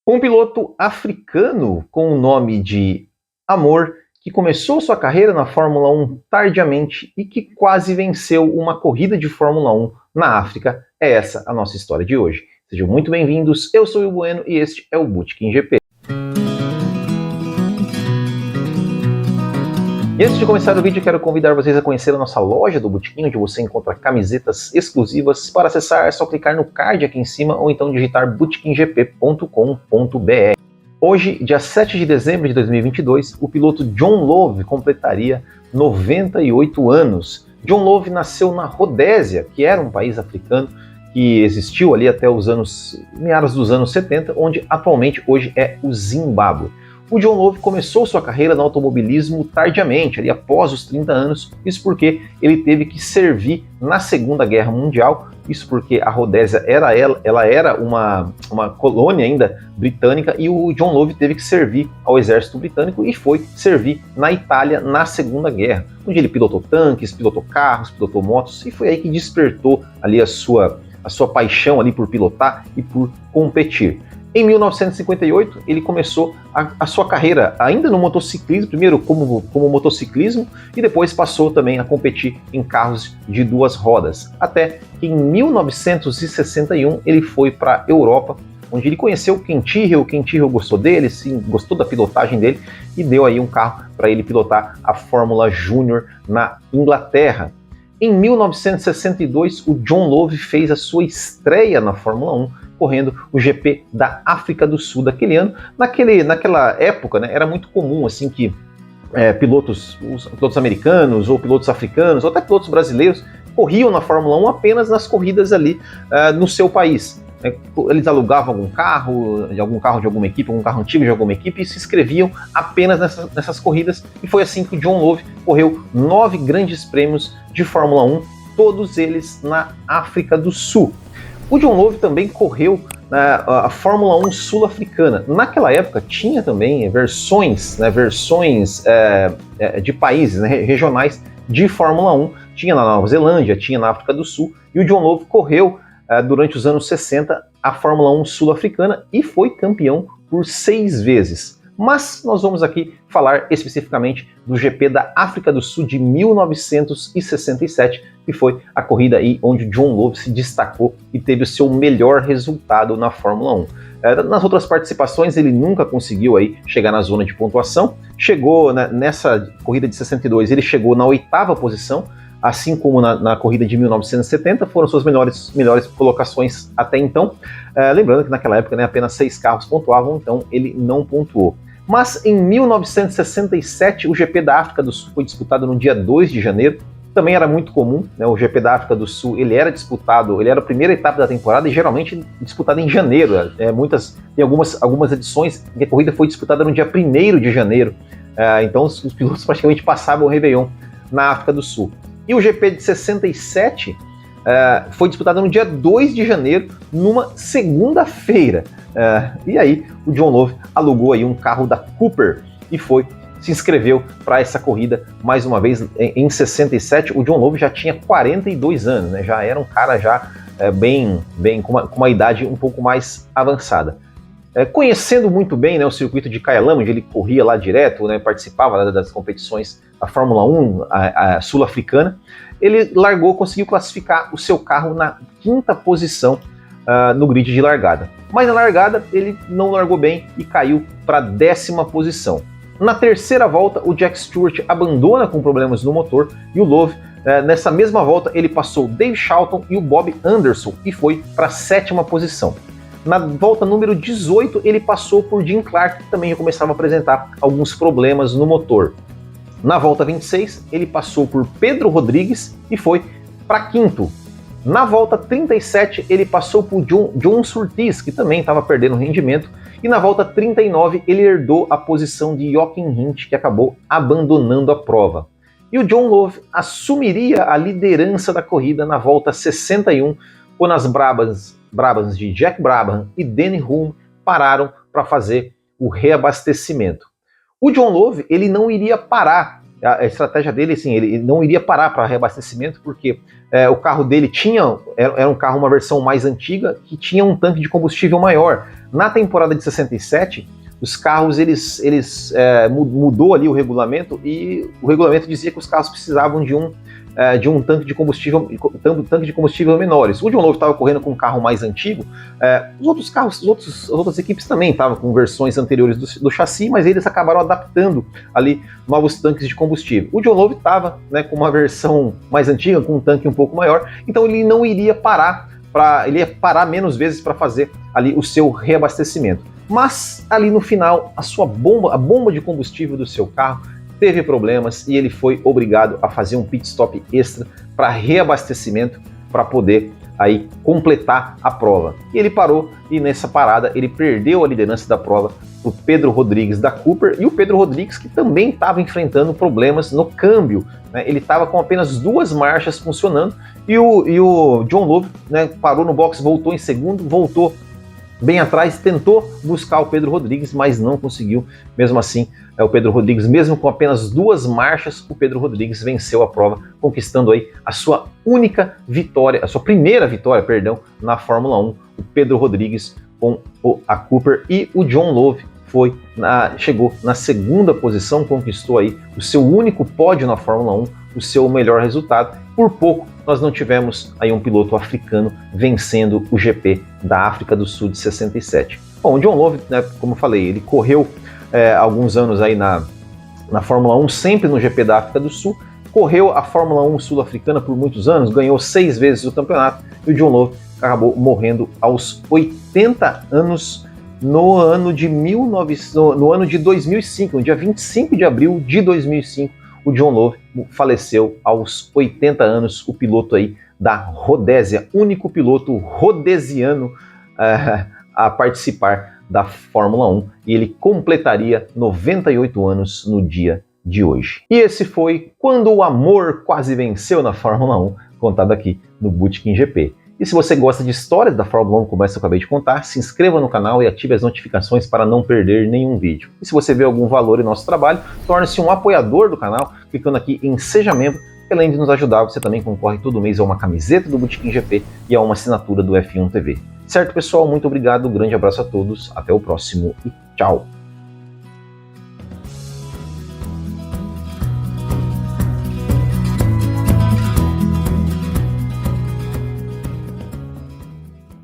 Um piloto africano com o nome de Amor, que começou sua carreira na Fórmula 1 tardiamente e que quase venceu uma corrida de Fórmula 1 na África. É essa a nossa história de hoje. Sejam muito bem-vindos, eu sou o Bueno e este é o Bootkin GP. E antes de começar o vídeo, quero convidar vocês a conhecer a nossa loja do Bootkin, onde você encontra camisetas exclusivas. Para acessar é só clicar no card aqui em cima ou então digitar bootkinggp.com.br. Hoje, dia 7 de dezembro de 2022, o piloto John Love completaria 98 anos. John Love nasceu na Rodésia, que era um país africano que existiu ali até os meados dos anos 70, onde atualmente hoje é o Zimbábue. O John Love começou sua carreira no automobilismo tardiamente, ali após os 30 anos, isso porque ele teve que servir na Segunda Guerra Mundial, isso porque a Rodésia era uma colônia ainda britânica e o John Love teve que servir ao exército britânico e foi servir na Itália na Segunda Guerra, onde ele pilotou tanques, pilotou carros, pilotou motos e foi aí que despertou ali a sua paixão ali por pilotar e por competir. Em 1958, ele começou a sua carreira ainda no motociclismo, primeiro como motociclismo, e depois passou também a competir em carros de duas rodas. Até que em 1961 ele foi para a Europa, onde ele conheceu o Ken Tyrrell. O Ken Tyrrell gostou dele, sim, gostou da pilotagem dele e deu aí um carro para ele pilotar a Fórmula Júnior na Inglaterra. Em 1962, o John Love fez a sua estreia na Fórmula 1, correndo o GP da África do Sul daquele ano. Naquela época, né, era muito comum assim que pilotos americanos ou pilotos africanos ou até pilotos brasileiros corriam na Fórmula 1 apenas nas corridas ali no seu país. Eles alugavam algum carro de alguma equipe, algum carro antigo de alguma equipe e se inscreviam apenas nessas corridas, e foi assim que o John Love correu 9 grandes prêmios de Fórmula 1, todos eles na África do Sul. O John Love também correu a Fórmula 1 sul-africana. Naquela época tinha também versões de países, né, regionais de Fórmula 1. Tinha na Nova Zelândia, tinha na África do Sul, e o John Love correu durante os anos 60 a Fórmula 1 sul-africana e foi campeão por 6 vezes. Mas nós vamos aqui falar especificamente do GP da África do Sul de 1967, que foi a corrida aí onde John Love se destacou e teve o seu melhor resultado na Fórmula 1. Nas outras participações ele nunca conseguiu aí chegar na zona de pontuação. Chegou nessa corrida de 62, ele chegou na 8ª posição, assim como na corrida de 1970, foram suas melhores colocações até então. Lembrando que naquela época, né, apenas 6 carros pontuavam, então ele não pontuou. Mas em 1967, o GP da África do Sul foi disputado no dia 2 de janeiro. Também era muito comum, né, o GP da África do Sul, ele era a primeira etapa da temporada e geralmente disputado em janeiro. Tem algumas edições em que a corrida foi disputada no dia 1º de janeiro. Então os pilotos praticamente passavam o Réveillon na África do Sul. E o GP de 67 foi disputado no dia 2 de janeiro, numa segunda-feira. E aí o John Love alugou aí um carro da Cooper e se inscreveu para essa corrida mais uma vez. Em 67, o John Love já tinha 42 anos, né? Já era um cara com uma idade um pouco mais avançada. Conhecendo muito bem, né, o circuito de Kyalami, onde ele corria lá direto, né, participava das competições da Fórmula 1 a sul-africana, ele conseguiu classificar o seu carro na 5ª posição no grid de largada. Mas na largada ele não largou bem e caiu para a 10ª posição. Na 3ª volta, o Jack Stewart abandona com problemas no motor e o Love, nessa mesma volta, ele passou o Dave Charlton e o Bob Anderson e foi para a 7ª posição. Na volta número 18, ele passou por Jim Clark, que também já começava a apresentar alguns problemas no motor. Na volta 26, ele passou por Pedro Rodrigues e foi para 5º. Na volta 37, ele passou por John Surtees, que também estava perdendo rendimento. E na volta 39, ele herdou a posição de Jochen Rindt, que acabou abandonando a prova. E o John Love assumiria a liderança da corrida na volta 61, quando as brabas de Jack Brabham e Danny Hulme pararam para fazer o reabastecimento. O John Love, ele não iria parar, a estratégia dele, assim, ele não iria parar para reabastecimento, porque o carro dele era um carro, uma versão mais antiga, que tinha um tanque de combustível maior. Na temporada de 67, os carros, mudou ali o regulamento, e o regulamento dizia que os carros precisavam de um tanque de combustível menores. O John Love estava correndo com um carro mais antigo, os outros carros, as outras equipes também estavam com versões anteriores do chassi, mas eles acabaram adaptando ali novos tanques de combustível. O John Love estava, né, com uma versão mais antiga, com um tanque um pouco maior, então ele não iria parar, ele ia parar menos vezes para fazer ali o seu reabastecimento. Mas ali no final, a bomba de combustível do seu carro teve problemas e ele foi obrigado a fazer um pit stop extra para reabastecimento, para poder aí completar a prova. E ele parou, e nessa parada ele perdeu a liderança da prova para o Pedro Rodrigues da Cooper, e o Pedro Rodrigues, que também estava enfrentando problemas no câmbio, né? Ele estava com apenas 2 marchas funcionando, e o John Love, né, parou no box, voltou em segundo, voltou bem atrás, tentou buscar o Pedro Rodrigues, mas não conseguiu. Mesmo assim, o Pedro Rodrigues, mesmo com apenas 2 marchas, o Pedro Rodrigues venceu a prova, conquistando aí a sua primeira vitória, na Fórmula 1. O Pedro Rodrigues com a Cooper, e o John Love chegou na 2ª posição, conquistou aí o seu único pódio na Fórmula 1, o seu melhor resultado. Por pouco nós não tivemos aí um piloto africano vencendo o GP da África do Sul de 67. Bom, o John Love, né, como eu falei, ele correu alguns anos aí na Fórmula 1, sempre no GP da África do Sul, correu a Fórmula 1 sul-africana por muitos anos, ganhou 6 vezes o campeonato, e o John Love acabou morrendo aos 80 anos no ano de 2005, no dia 25 de abril de 2005, o John Love faleceu aos 80 anos, o piloto aí da Rodésia, único piloto rodesiano a participar da Fórmula 1, e ele completaria 98 anos no dia de hoje. E esse foi Quando o Amor Quase Venceu na Fórmula 1, contado aqui no Bootkin GP. E se você gosta de histórias da Fórmula 1, como essa que eu acabei de contar, se inscreva no canal e ative as notificações para não perder nenhum vídeo. E se você vê algum valor em nosso trabalho, torne-se um apoiador do canal, clicando aqui em Seja Membro. Além de nos ajudar, você também concorre todo mês a uma camiseta do Bootkin GP e a uma assinatura do F1 TV. Certo, pessoal? Muito obrigado, um grande abraço a todos, até o próximo e tchau!